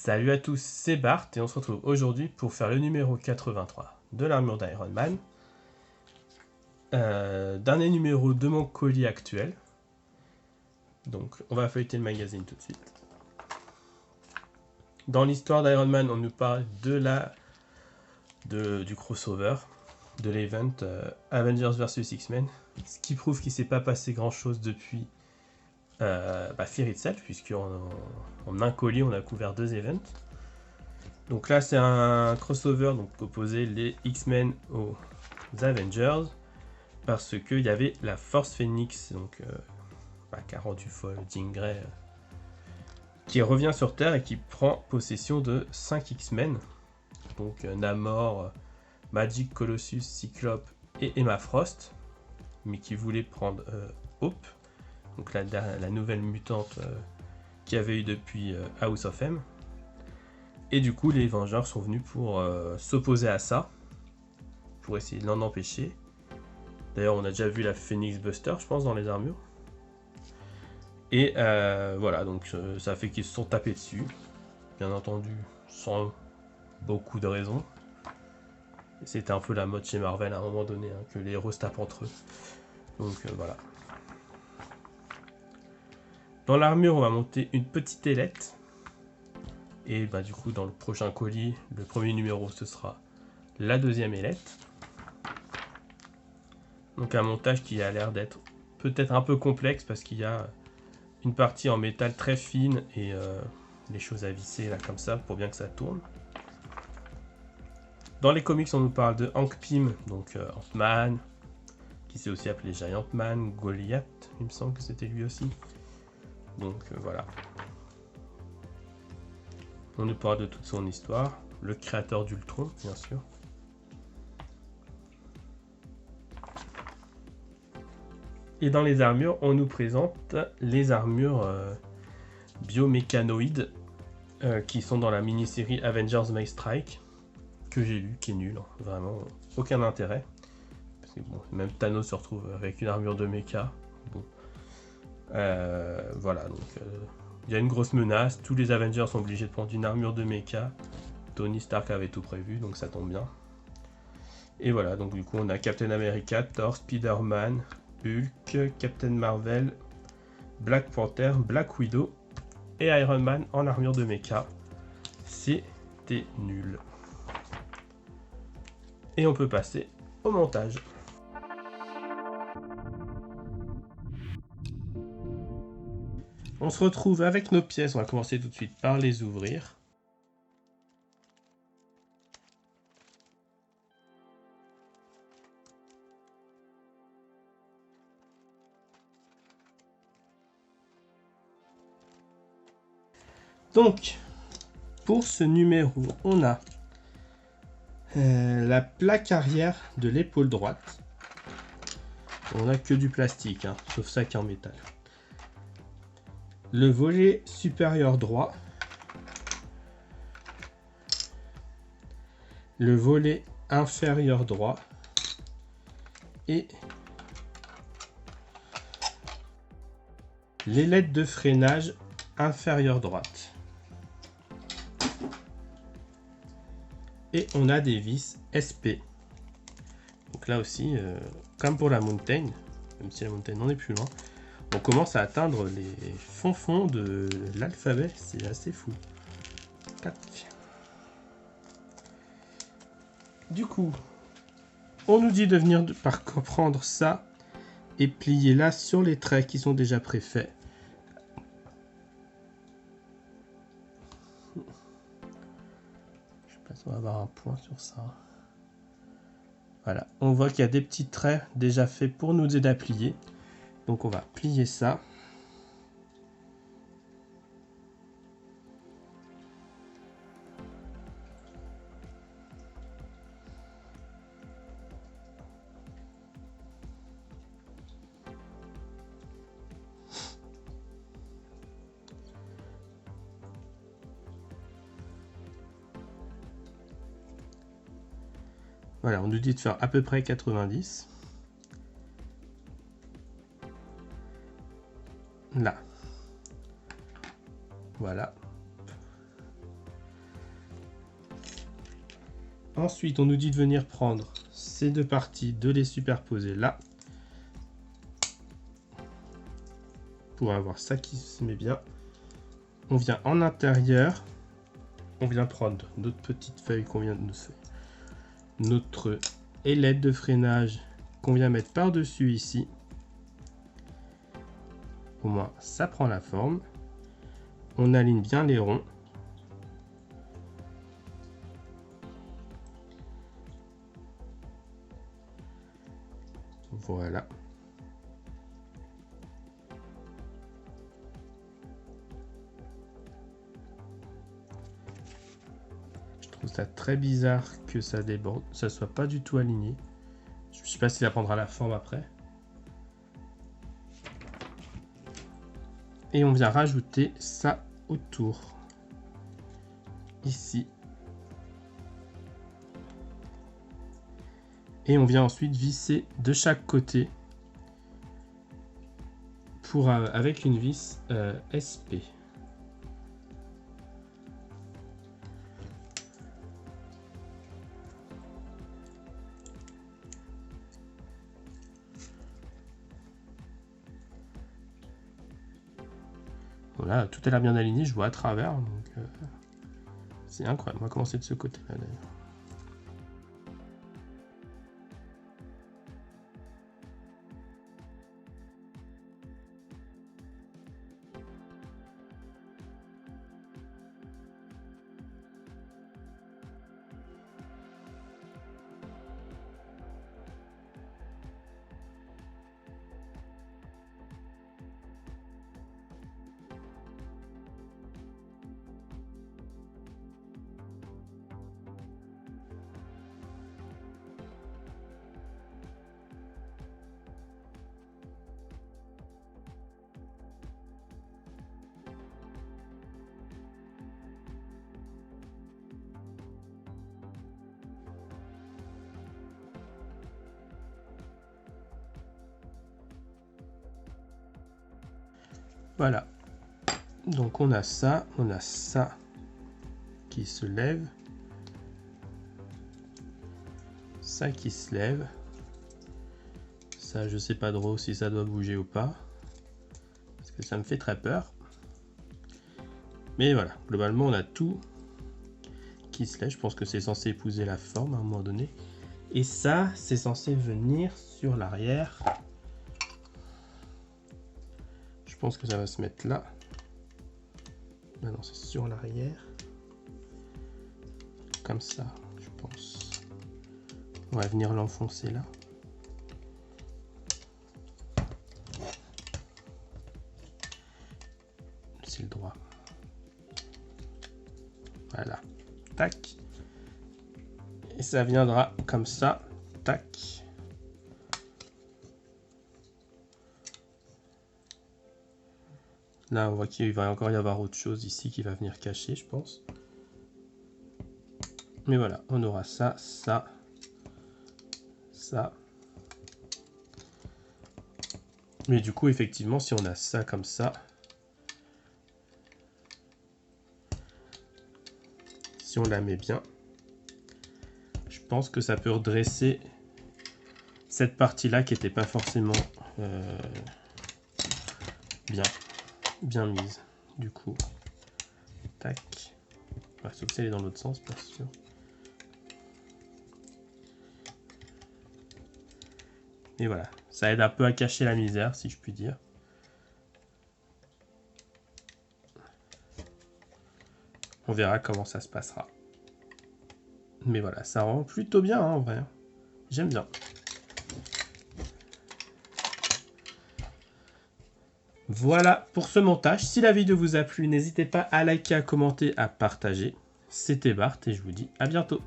Salut à tous, c'est Bart et on se retrouve aujourd'hui pour faire le numéro 83 de l'armure d'Iron Man. Dernier numéro de mon colis actuel. Donc on va feuilleter le magazine tout de suite. Dans l'histoire d'Iron Man, on nous parle du crossover, de l'event Avengers vs X-Men. Ce qui prouve qu'il ne s'est pas passé grand chose depuis Fear Itself, puisqu'en un colis on a couvert 2 events. Donc là c'est un crossover, donc opposer les X-Men aux Avengers, parce qu'il y avait la Force Phoenix, donc qui a rendu folle Jean Grey, qui revient sur Terre et qui prend possession de 5 X-Men, donc Namor, Magic, Colossus, Cyclope et Emma Frost, mais qui voulait prendre Hope, donc la nouvelle mutante qu'il y avait eu depuis House of M. Et du coup, les Vengeurs sont venus pour s'opposer à ça, pour essayer de l'en empêcher. D'ailleurs, on a déjà vu la Phoenix Buster, je pense, dans les armures. Et voilà, donc ça fait qu'ils se sont tapés dessus. Bien entendu, sans beaucoup de raisons. C'était un peu la mode chez Marvel à un moment donné, hein, que les héros se tapent entre eux. Donc voilà. Dans l'armure, on va monter une petite ailette. Et du coup, dans le prochain colis, le premier numéro, ce sera la deuxième ailette. Donc un montage qui a l'air d'être peut-être un peu complexe parce qu'il y a une partie en métal très fine et les choses à visser là comme ça pour bien que ça tourne. Dans les comics, on nous parle de Hank Pym, donc Ant-Man, qui s'est aussi appelé Giant Man, Goliath, il me semble que c'était lui aussi. Donc voilà. On nous parle de toute son histoire, le créateur d'Ultron, bien sûr. Et dans les armures, on nous présente les armures biomécanoïdes qui sont dans la mini-série Avengers May Strike, que j'ai lu, qui est nul, hein, vraiment aucun intérêt. Parce que bon, même Thanos se retrouve avec une armure de mecha. Bon. Voilà, donc il y a une grosse menace, tous les Avengers sont obligés de prendre une armure de mecha. Tony Stark avait tout prévu, donc ça tombe bien. Et voilà, donc du coup on a Captain America, Thor, Spider-Man, Hulk, Captain Marvel, Black Panther, Black Widow et Iron Man en armure de mecha. C'était nul. Et on peut passer au montage. On se retrouve avec nos pièces, on va commencer tout de suite par les ouvrir. Donc, pour ce numéro, on a la plaque arrière de l'épaule droite. On n'a que du plastique, hein, sauf ça qui est en métal. Le volet supérieur droit. Le volet inférieur droit. Et l'ailette de freinage inférieure droite. Et on a des vis SP. Donc là aussi, comme pour la Mountain, même si la Mountain n'en est plus loin, on commence à atteindre les fonds de l'alphabet. C'est assez fou. Tac. Du coup, on nous dit de venir prendre ça et plier là sur les traits qui sont déjà préfaits. On va avoir un point sur ça. Voilà, on voit qu'il y a des petits traits déjà faits pour nous aider à plier. Donc on va plier ça. Voilà, on nous dit de faire à peu près 90. Là. Voilà. Ensuite, on nous dit de venir prendre ces deux parties, de les superposer là. Pour avoir ça qui se met bien. On vient en intérieur. On vient prendre notre petite feuille qu'on vient de nous faire. Notre ailette de freinage qu'on vient mettre par-dessus ici. Au moins, ça prend la forme. On aligne bien les ronds. Voilà. Je trouve ça très bizarre que ça déborde, ça soit pas du tout aligné. Je ne sais pas si ça prendra la forme après. Et on vient rajouter ça autour. Ici. Et on vient ensuite visser de chaque côté pour, avec une vis SP. Voilà, tout a l'air bien aligné, je vois à travers. C'est incroyable. On va commencer de ce côté-là d'ailleurs. Voilà, donc on a ça qui se lève, ça qui se lève, ça je sais pas trop si ça doit bouger ou pas, parce que ça me fait très peur, mais voilà, globalement on a tout qui se lève, je pense que c'est censé épouser la forme à un moment donné, et ça c'est censé venir sur l'arrière. Je pense que ça va se mettre là. Ah non, c'est sur l'arrière. Comme ça, je pense. On va venir l'enfoncer là. C'est le droit. Voilà. Tac. Et ça viendra comme ça. Tac. Là, on voit qu'il va encore y avoir autre chose ici qui va venir cacher, je pense. Mais voilà, on aura ça, ça, ça. Mais du coup, effectivement, si on a ça comme ça, si on la met bien, je pense que ça peut redresser cette partie-là qui n'était pas forcément bien mise. Du coup, tac. Ouais, sauf si elle est dans l'autre sens, bien sûr. Et voilà, ça aide un peu à cacher la misère, si je puis dire. On verra comment ça se passera. Mais voilà, ça rend plutôt bien, hein, en vrai. J'aime bien. Voilà pour ce montage. Si la vidéo vous a plu, n'hésitez pas à liker, à commenter, à partager. C'était Bart et je vous dis à bientôt.